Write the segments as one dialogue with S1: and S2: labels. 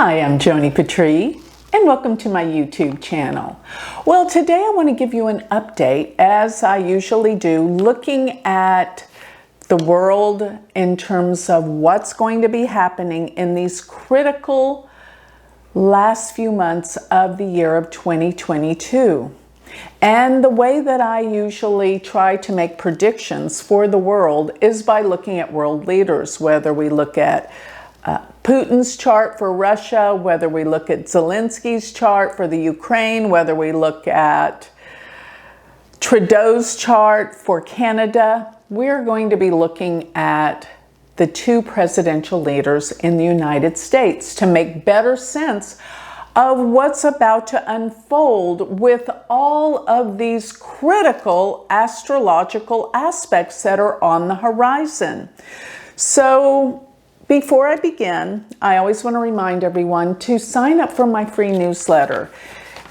S1: Hi, I'm Joni Patry, and welcome to my YouTube channel. Well, today I want to give you an update, as I usually do, looking at the world in terms of what's going to be happening in these critical last few months of the year of 2022. And the way that I usually try to make predictions for the world is by looking at world leaders, whether we look at Putin's chart for Russia, whether we look at Zelensky's chart for the Ukraine, whether we look at Trudeau's chart for Canada. We're going to be looking at the two presidential leaders in the United States to make better sense of what's about to unfold with all of these critical astrological aspects that are on the horizon. So before I begin, I always want to remind everyone to sign up for my free newsletter.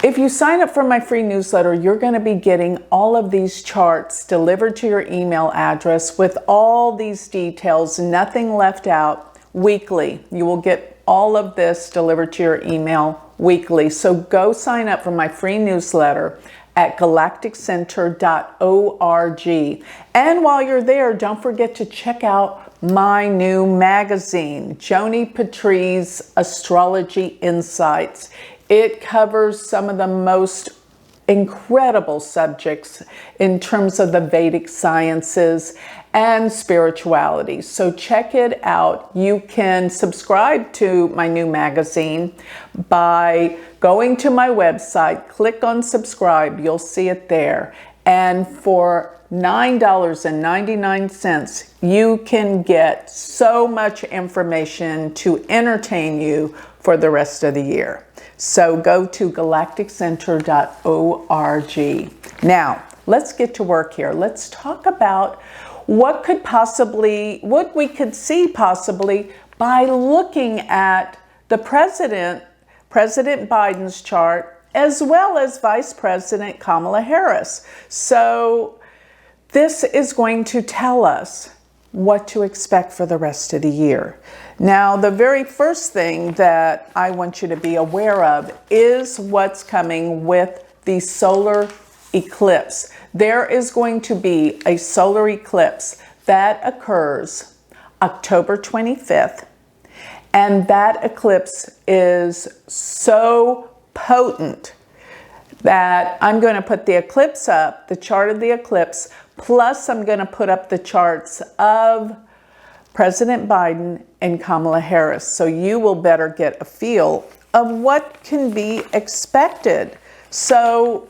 S1: If you sign up for my free newsletter, you're going to be getting all of these charts delivered to your email address with all these details, nothing left out, weekly. You will get all of this delivered to your email weekly. So go sign up for my free newsletter at galacticcenter.org. And while you're there, don't forget to check out my new magazine, Joni Patry's Astrology Insights. It covers some of the most incredible subjects in terms of the Vedic sciences and spirituality. So check it out. You can subscribe to my new magazine by going to my website, click on subscribe, you'll see it there. And for $9.99, you can get so much information to entertain you for the rest of the year. So go to galacticcenter.org. Now, let's get to work here. Let's talk about what we could see possibly by looking at the President Biden's chart, as well as Vice President Kamala Harris. So this is going to tell us what to expect for the rest of the year. Now, the very first thing that I want you to be aware of is what's coming with the solar eclipse. There is going to be a solar eclipse that occurs October 25th, and that eclipse is so potent that I'm going to put the eclipse up, the chart of the eclipse, plus I'm going to put up the charts of President Biden and Kamala Harris. So you will better get a feel of what can be expected. So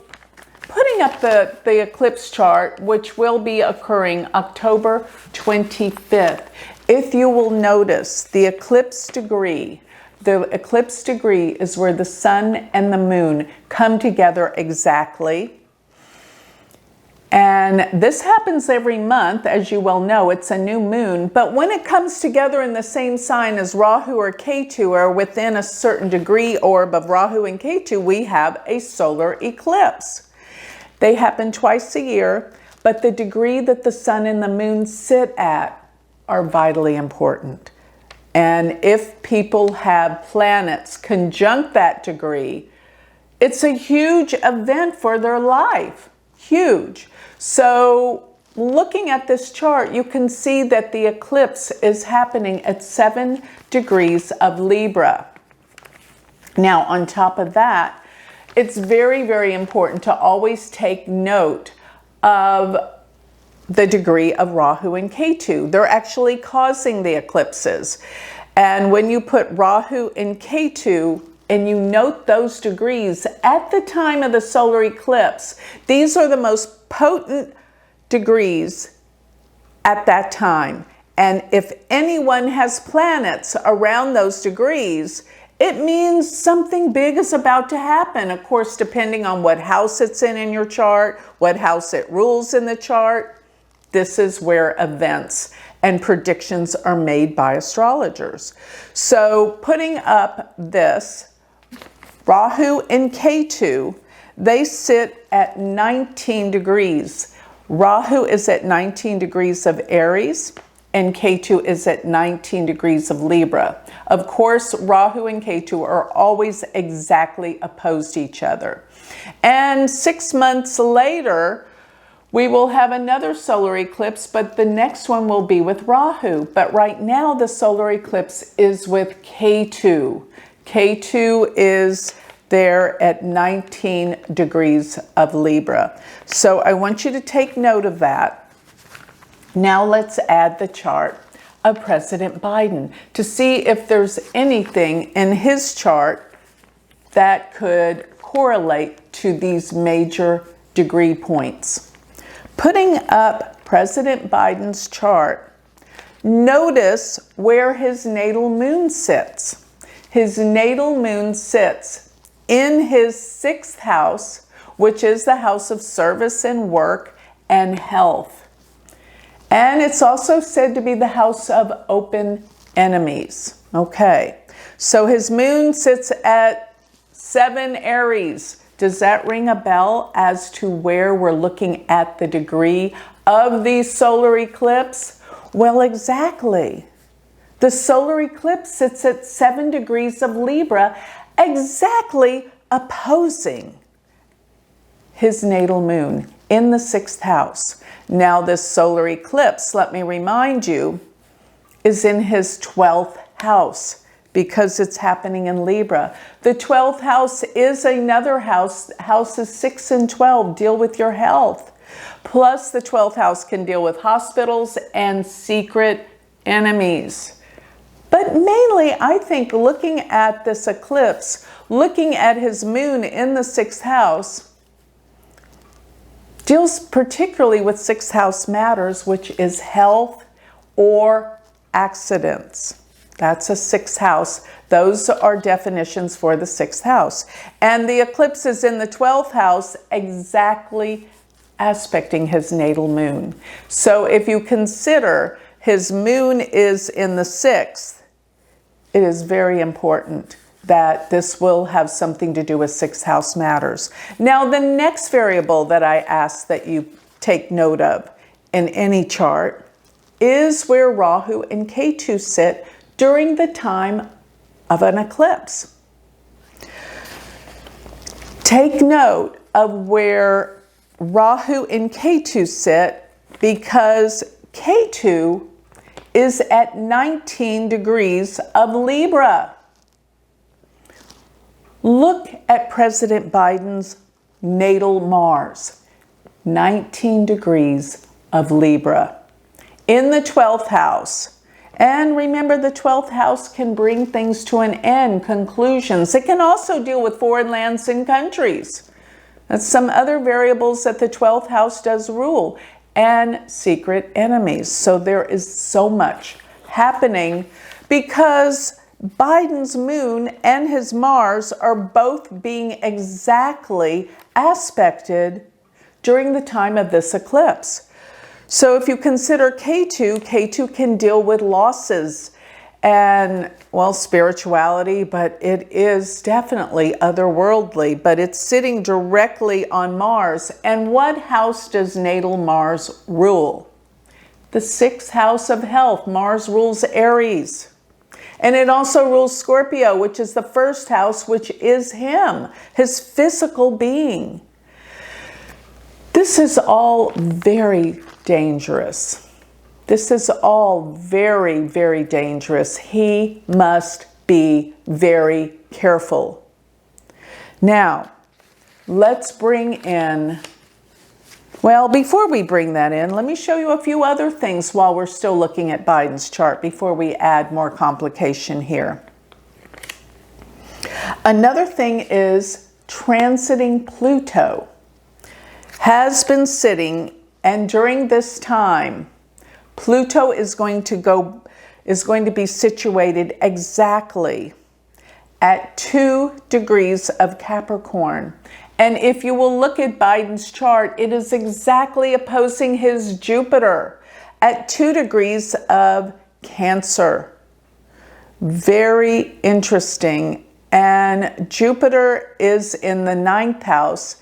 S1: putting up the eclipse chart, which will be occurring October 25th, if you will notice the eclipse degree is where the sun and the moon come together exactly. And this happens every month, as you well know, it's a new moon. But when it comes together in the same sign as Rahu or Ketu, or within a certain degree orb of Rahu and Ketu, we have a solar eclipse. They happen twice a year, but the degree that the sun and the moon sit at are vitally important. And if people have planets conjunct that degree, it's a huge event for their life. Huge. So looking at this chart, you can see that the eclipse is happening at 7 degrees of Libra. Now, on top of that, it's very, very important to always take note of the degree of Rahu and Ketu. They're actually causing the eclipses. And when you put Rahu and Ketu and you note those degrees at the time of the solar eclipse, these are the most potent degrees at that time. And if anyone has planets around those degrees, it means something big is about to happen. Of course, depending on what house it's in your chart, what house it rules in the chart, this is where events and predictions are made by astrologers. So putting up this, Rahu and Ketu, they sit at 19 degrees. Rahu is at 19 degrees of Aries, and Ketu is at 19 degrees of Libra. Of course, Rahu and Ketu are always exactly opposed to each other. And 6 months later, we will have another solar eclipse, but the next one will be with Rahu. But right now, the solar eclipse is with Ketu. Ketu is there at 19 degrees of Libra. So I want you to take note of that. Now let's add the chart of President Biden to see if there's anything in his chart that could correlate to these major degree points. Putting up President Biden's chart, notice where his natal moon sits. His natal moon sits in his 6th house, which is the house of service and work and health. And it's also said to be the house of open enemies. Okay, so his moon sits at 7 Aries. Does that ring a bell as to where we're looking at the degree of the solar eclipse? Well, exactly. The solar eclipse sits at 7 degrees of Libra, exactly opposing his natal moon in the 6th house. Now this solar eclipse, let me remind you, is in his 12th house because it's happening in Libra. The 12th house is another house. Houses 6 and 12 deal with your health. Plus the 12th house can deal with hospitals and secret enemies. But mainly, I think looking at this eclipse, looking at his moon in the 6th house, deals particularly with 6th house matters, which is health or accidents. That's a 6th house. Those are definitions for the 6th house. And the eclipse is in the 12th house, exactly aspecting his natal moon. So if you consider his moon is in the 6th, it is very important that this will have something to do with 6th house matters. Now, the next variable that I ask that you take note of in any chart is where Rahu and Ketu sit during the time of an eclipse. Take note of where Rahu and Ketu sit because Ketu is at 19 degrees of Libra. Look at President Biden's natal Mars, 19 degrees of Libra, in the 12th house. And remember, the 12th house can bring things to an end, conclusions. It can also deal with foreign lands and countries. That's some other variables that the 12th house does rule, and secret enemies. So there is so much happening because Biden's moon and his Mars are both being exactly aspected during the time of this eclipse. So if you consider Ketu can deal with losses and, well, spirituality, but it is definitely otherworldly, but it's sitting directly on Mars. And what house does natal Mars rule? The 6th house of health. Mars rules Aries. And it also rules Scorpio, which is the 1st house, which is him, his physical being. This is all very dangerous. This is all very, very dangerous. He must be very careful. Now, let's bring in, well, before we bring that in, let me show you a few other things while we're still looking at Biden's chart before we add more complication here. Another thing is transiting Pluto has been sitting, and during this time, Pluto is going to be situated exactly at 2 degrees of Capricorn. And if you will look at Biden's chart, it is exactly opposing his Jupiter at 2 degrees of Cancer. Very interesting. And Jupiter is in the 9th house.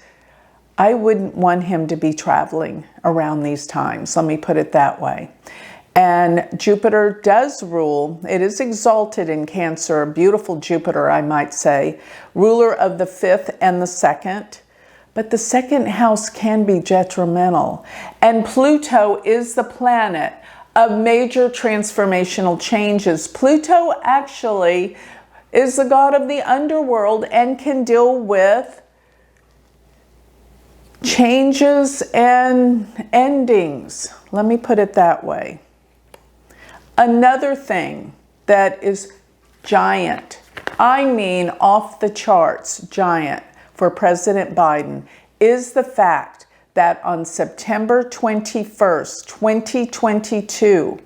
S1: I wouldn't want him to be traveling around these times. Let me put it that way. And Jupiter does rule. It is exalted in Cancer, a beautiful Jupiter, I might say, ruler of the 5th and the 2nd. But the 2nd house can be detrimental. And Pluto is the planet of major transformational changes. Pluto actually is the god of the underworld and can deal with changes and endings. Let me put it that way. Another thing that is giant, I mean off the charts giant for President Biden, is the fact that on September 21st, 2022,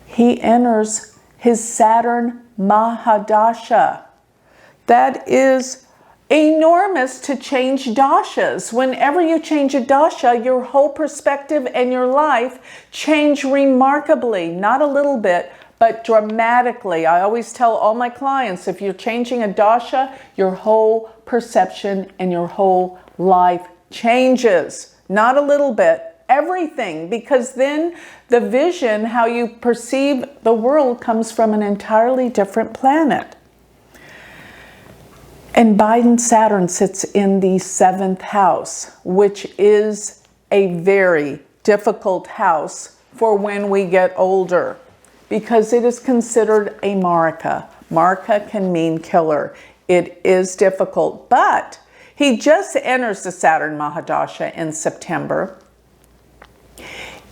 S1: he enters his Saturn Mahadasha. That is enormous to change dashas. Whenever you change a dasha, your whole perspective and your life change remarkably, not a little bit, but dramatically. I always tell all my clients, if you're changing a dasha, your whole perception and your whole life changes. Not a little bit, everything, because then the vision, how you perceive the world, comes from an entirely different planet. And Biden Saturn sits in the 7th house, which is a very difficult house for when we get older, because it is considered a Marika. Marika can mean killer. It is difficult, but he just enters the Saturn Mahadasha in September.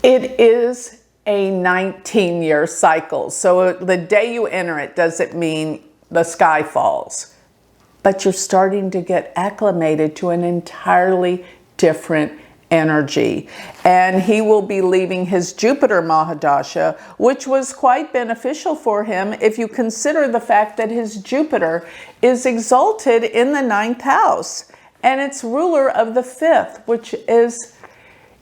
S1: It is a 19-year cycle. So the day you enter it doesn't mean the sky falls. But you're starting to get acclimated to an entirely different energy. And he will be leaving his Jupiter Mahadasha, which was quite beneficial for him if you consider the fact that his Jupiter is exalted in the 9th house. And it's ruler of the 5th, which is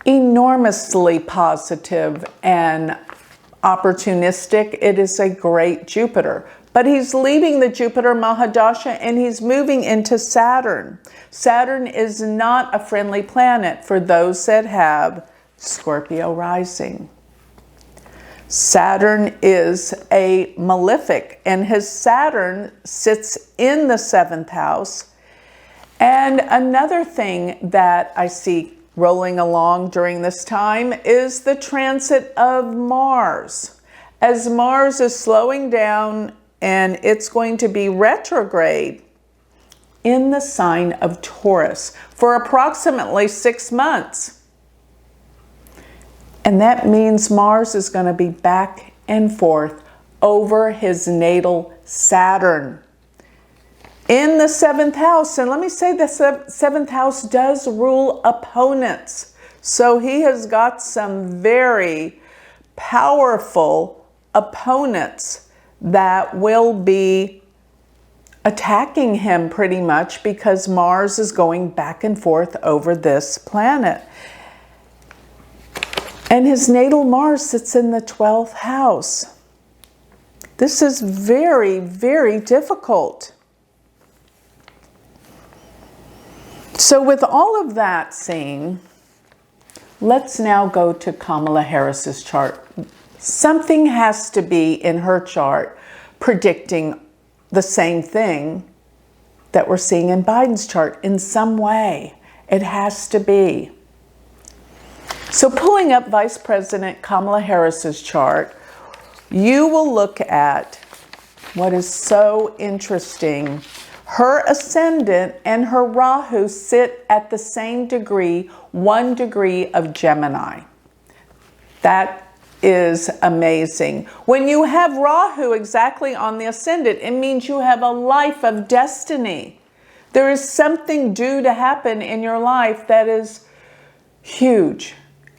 S1: enormously positive and opportunistic. It is a great Jupiter. But he's leaving the Jupiter Mahadasha and he's moving into Saturn. Saturn is not a friendly planet for those that have Scorpio rising. Saturn is a malefic, and his Saturn sits in the 7th house. And another thing that I see rolling along during this time is the transit of Mars. As Mars is slowing down, and it's going to be retrograde in the sign of Taurus for approximately 6 months. And that means Mars is going to be back and forth over his natal Saturn in the 7th house. And let me say the 7th house does rule opponents. So he has got some very powerful opponents that will be attacking him pretty much because Mars is going back and forth over this planet. And his natal Mars sits in the 12th house. This is very, very difficult. So with all of that seen, let's now go to Kamala Harris's chart. Something has to be in her chart predicting the same thing that we're seeing in Biden's chart in some way. It has to be. So pulling up Vice President Kamala Harris's chart, you will look at what is so interesting. Her ascendant and her Rahu sit at the same degree, 1 degree of Gemini. That is amazing. When you have Rahu exactly on the ascendant, it means you have a life of destiny. There is something due to happen in your life that is huge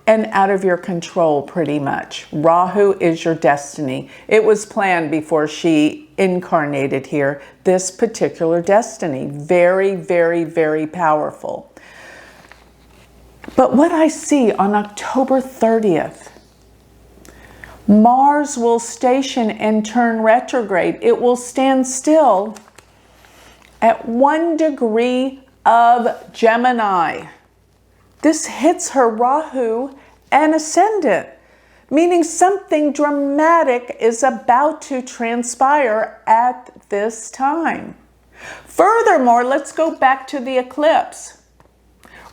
S1: and out of your control pretty much. Rahu is your destiny. It was planned before she incarnated here, this particular destiny. Very, very, very powerful. But what I see on October 30th, Mars will station and turn retrograde. It will stand still at 1 degree of Gemini. This hits her Rahu and ascendant, meaning something dramatic is about to transpire at this time. Furthermore, let's go back to the eclipse.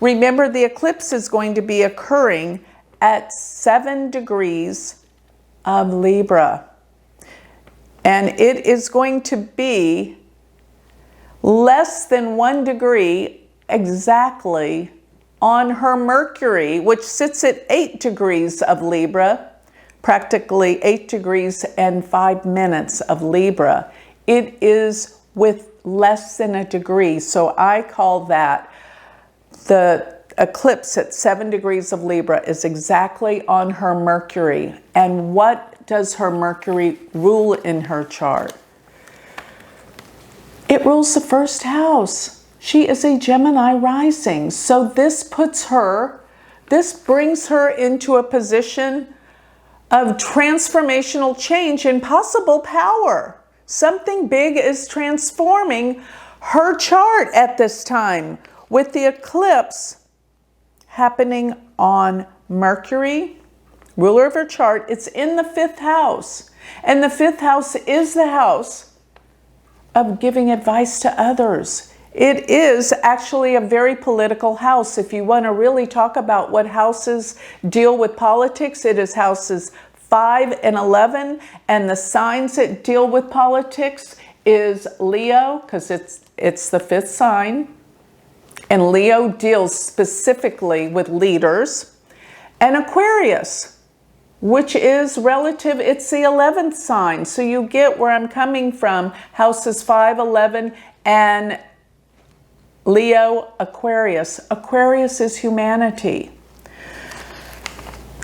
S1: Remember, the eclipse is going to be occurring at 7 degrees of Libra. And it is going to be less than 1 degree exactly on her Mercury, which sits at 8 degrees of Libra, practically 8 degrees and 5 minutes of Libra. It is with less than a degree, so I call that the eclipse at 7 degrees of Libra is exactly on her Mercury. And what does her Mercury rule in her chart? It rules the first house. She is a Gemini rising. So this brings her into a position of transformational change and possible power. Something big is transforming her chart at this time, with the eclipse happening on Mercury, ruler of her chart. It's in the 5th house. And the 5th house is the house of giving advice to others. It is actually a very political house. If you want to really talk about what houses deal with politics, it is houses 5 and 11. And the signs that deal with politics is Leo, because it's the 5th sign. And Leo deals specifically with leaders. And Aquarius, which is relative, it's the 11th sign. So you get where I'm coming from. Houses 5, 11, and Leo, Aquarius. Aquarius is humanity.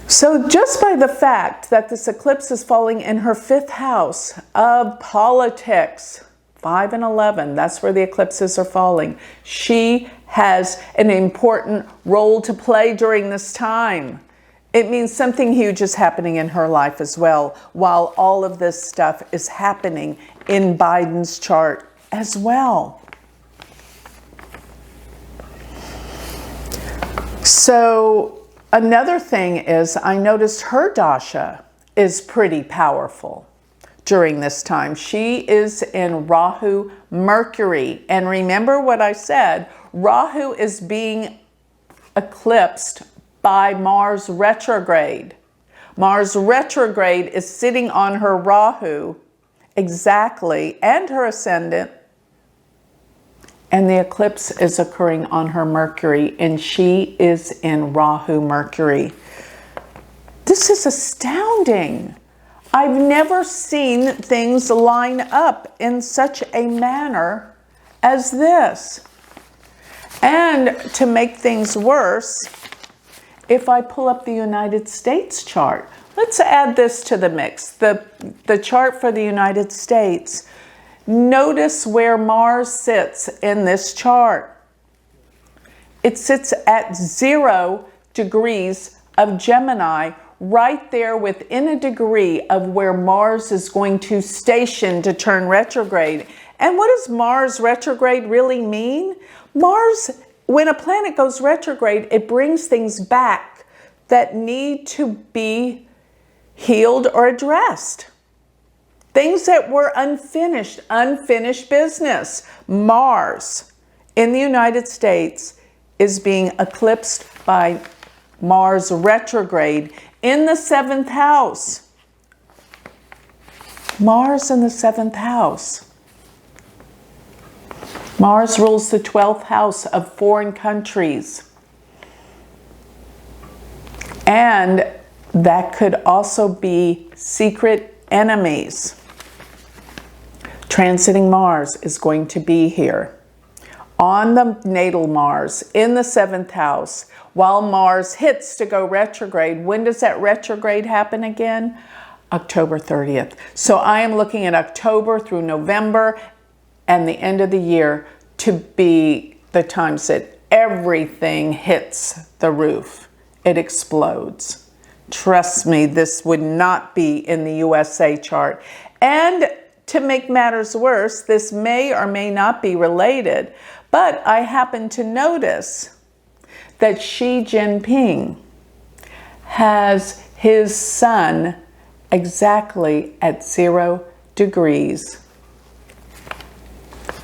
S1: So just by the fact that this eclipse is falling in her 5th house of politics, 5 and 11, that's where the eclipses are falling. She has an important role to play during this time. It means something huge is happening in her life as well, while all of this stuff is happening in Biden's chart as well. So another thing is, I noticed her dasha is pretty powerful during this time. She is in Rahu Mercury. And remember what I said, Rahu is being eclipsed by Mars retrograde. Mars retrograde is sitting on her Rahu exactly, and her ascendant. And the eclipse is occurring on her Mercury, and she is in Rahu Mercury. This is astounding. I've never seen things line up in such a manner as this. And to make things worse, if I pull up the United States chart, let's add this to the mix, the chart for the United States. Notice where Mars sits in this chart. It sits at 0 degrees of Gemini, right there within a degree of where Mars is going to station to turn retrograde. And what does Mars retrograde really mean? Mars, when a planet goes retrograde, it brings things back that need to be healed or addressed. Things that were unfinished business. Mars in the United States is being eclipsed by Mars retrograde in the 7th house. Mars in the 7th house. Mars rules the 12th house of foreign countries. And that could also be secret enemies. Transiting Mars is going to be here on the natal Mars in the 7th house while Mars hits to go retrograde. When does that retrograde happen again? October 30th. So I am looking at October through November and the end of the year to be the times that everything hits the roof. It explodes. Trust me, this would not be in the USA chart. And to make matters worse, this may or may not be related, but I happen to notice that Xi Jinping has his sun exactly at 0 degrees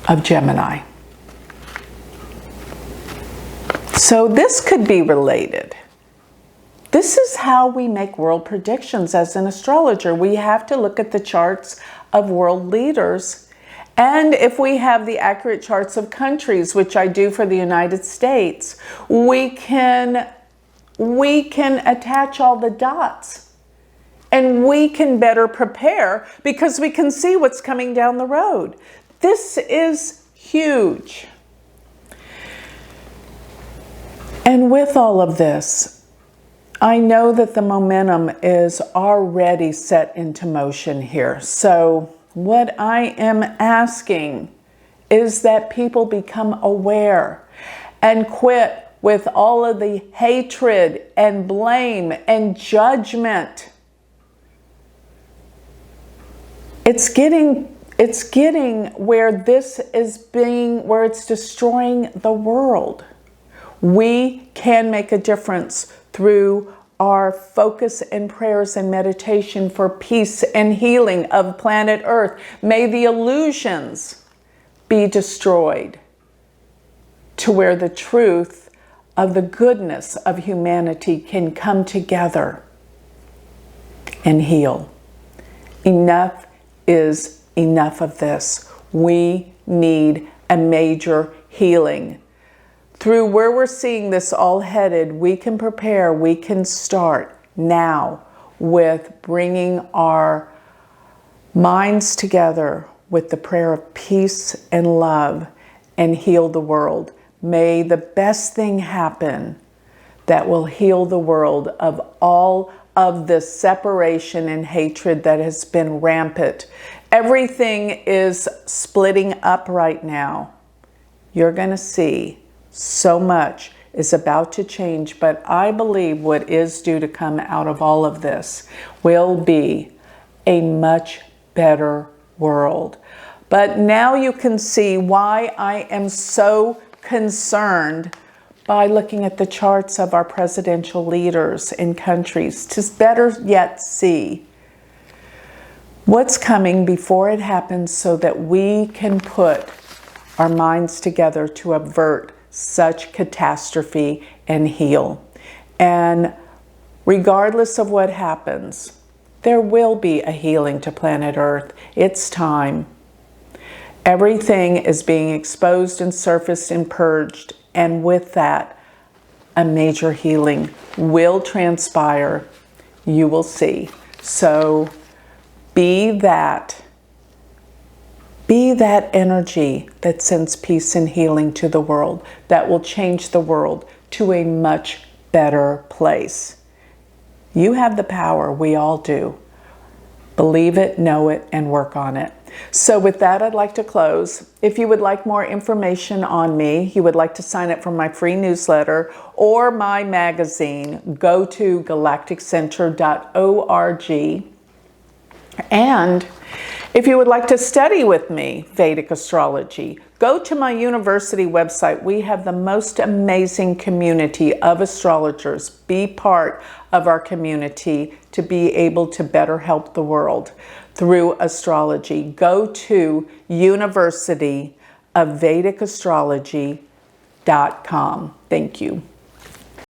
S1: of Gemini. So this could be related. This is how we make world predictions as an astrologer. We have to look at the charts of world leaders. And if we have the accurate charts of countries, which I do for the United States, we can attach all the dots. And we can better prepare because we can see what's coming down the road. This is huge. And with all of this, I know that the momentum is already set into motion here. So what I am asking is that people become aware and quit with all of the hatred and blame and judgment. It's getting where this is where it's destroying the world. We can make a difference through our focus and prayers and meditation for peace and healing of planet Earth. May the illusions be destroyed to where the truth of the goodness of humanity can come together and heal. Enough is enough of this. We need a major healing. Through where we're seeing this all headed, we can prepare, we can start now with bringing our minds together with the prayer of peace and love and heal the world. May the best thing happen that will heal the world of all of the separation and hatred that has been rampant. Everything is splitting up right now. You're going to see so much is about to change, but I believe what is due to come out of all of this will be a much better world. But now you can see why I am so concerned by looking at the charts of our presidential leaders in countries to better yet see what's coming before it happens so that we can put our minds together to avert such catastrophe and heal. And regardless of what happens, there will be a healing to planet Earth. It's time. Everything is being exposed and surfaced and purged. And with that, a major healing will transpire. You will see. So be that energy that sends peace and healing to the world, that will change the world to a much better place. You have the power. We all do. Believe it, know it, and work on it. So with that, I'd like to close. If you would like more information on me, you would like to sign up for my free newsletter or my magazine, go to galacticcenter.org. And if you would like to study with me Vedic astrology, go to my university website. We have the most amazing community of astrologers. Be part of our community to be able to better help the world through astrology. Go to University of Vedic Astrology.com. Thank you.